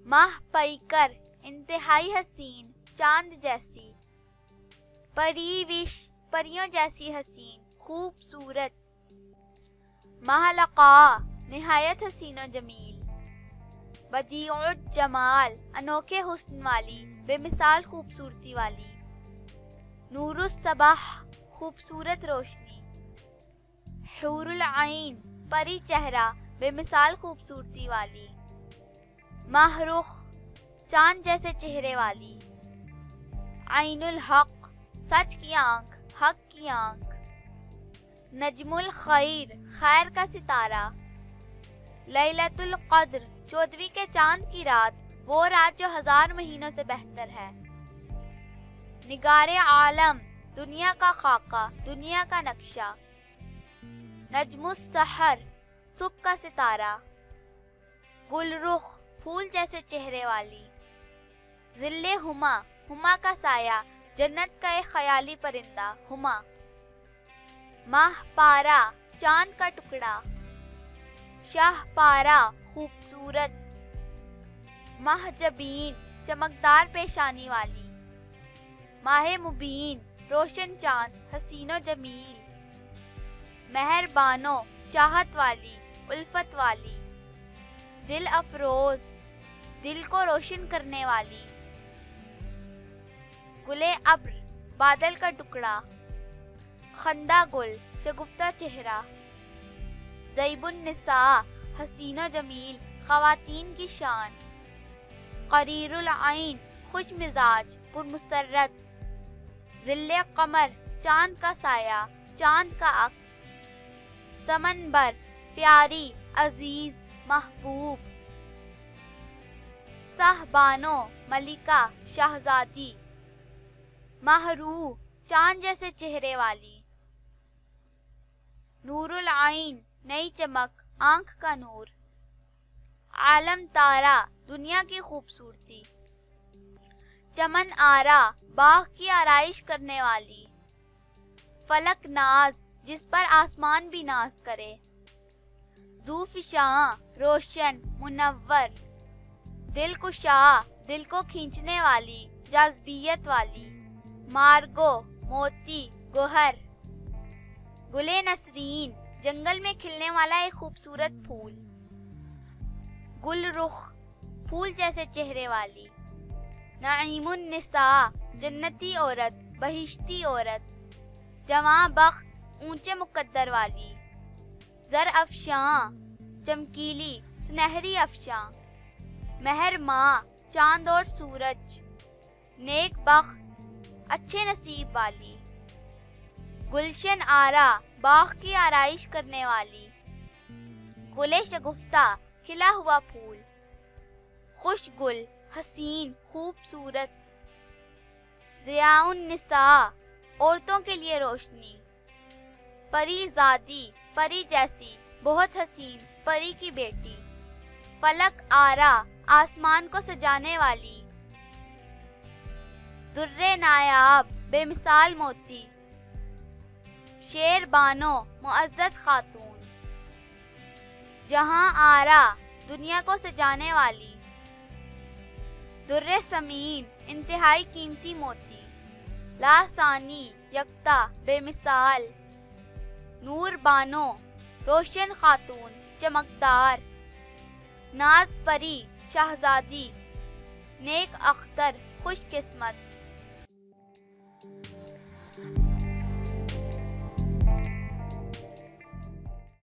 माह पैकर इंतहाई हसीन चांद जैसी, परिविश परियों जैसी हसीन खूबसूरत, महलका निहायत हसीनो जमील, बदीउत जमाल अनोखे हुस्न वाली बेमिसाल खूबसूरती वाली, नूरुस सबाह खूबसूरत रोशनी, हूरुल आइन परी चेहरा बेमिसाल खूबसूरती वाली, महरुख चांद जैसे चेहरे वाली, आइनुल हक सच की आंख हक की आंख, नजमुल खैर खैर का सितारा, लैलतुल कद्र 14वीं के चांद की रात, वो रात जो 1000 महीनों से बेहतर है, निगारे आलम दुनिया का खाका दुनिया का नक्शा, नजमुस सहर सुबह का सितारा, गुलरुख फूल जैसे चेहरे वाली, जिल्ले हुमा हुमा का साया जन्नत का एक ख्याली परिंदा हुमा, माह पारा चांद का टुकड़ा, शाह पारा खूबसूरत, माह जबीन चमकदार पेशानी वाली, माहे मुबीन रोशन चांद हसीनो जमील, मेहरबानो चाहत वाली उल्फत वाली, दिल अफरोज दिल को रोशन करने वाली, गुले अब्र बादल का टुकड़ा, खंदा गुल शगुफ्ता चेहरा, ज़ैबुन निसा हसीनो जमील ख़वातीन की शान, क़रीरुल आइन खुश मिजाज पुरमुसर्रत, ज़िल्ले कमर चांद का साया चांद का अक्स, समनबर प्यारी अजीज महबूब, साहबानो मलिका शहजादी, महरू चांद जैसे चेहरे वाली, नूरुल आइन नई चमक आंख का नूर, आलम तारा दुनिया की खूबसूरती, चमन आरा बाग की आराइश करने वाली, फलक नाज जिस पर आसमान भी नाज करे, ज़ूफ़िशां रोशन मुनव्वर, दिल कुशा दिल को खींचने वाली जज्बियत वाली, मार्गो मोती गोहर, गुले नसरीन जंगल में खिलने वाला एक खूबसूरत फूल, गुलरुख फूल जैसे चेहरे वाली, नईमुन निसा जन्नती औरत बहिश्ती औरत, जवां बख्त ऊंचे मुकद्दर वाली, जर अफशां चमकीली सुनहरी अफशां, मेहर माँ चांद और सूरज, नेक बख्त अच्छे नसीब वाली, गुलशन आरा बाग की आराइश करने वाली, गुले शगुफ्ता खिला हुआ फूल, खुश गुल हसीन खूबसूरत, ज़ियाउन निसा औरतों के लिए रोशनी, परी ज़ादी परी जैसी बहुत हसीन परी की बेटी, फलक आरा आसमान को सजाने वाली, दुर्रे नायाब बेमिसाल मोती, शेर बानो मुअज़्ज़ज़ खातून, जहां आरा दुनिया को सजाने वाली, दुर्रे समीन इंतहाई कीमती मोती, लासानी यकता बेमिसाल, नूर बानो रोशन खातून चमकदार, नाज परी शहजादी, नेक अख्तर खुशकिस्मत।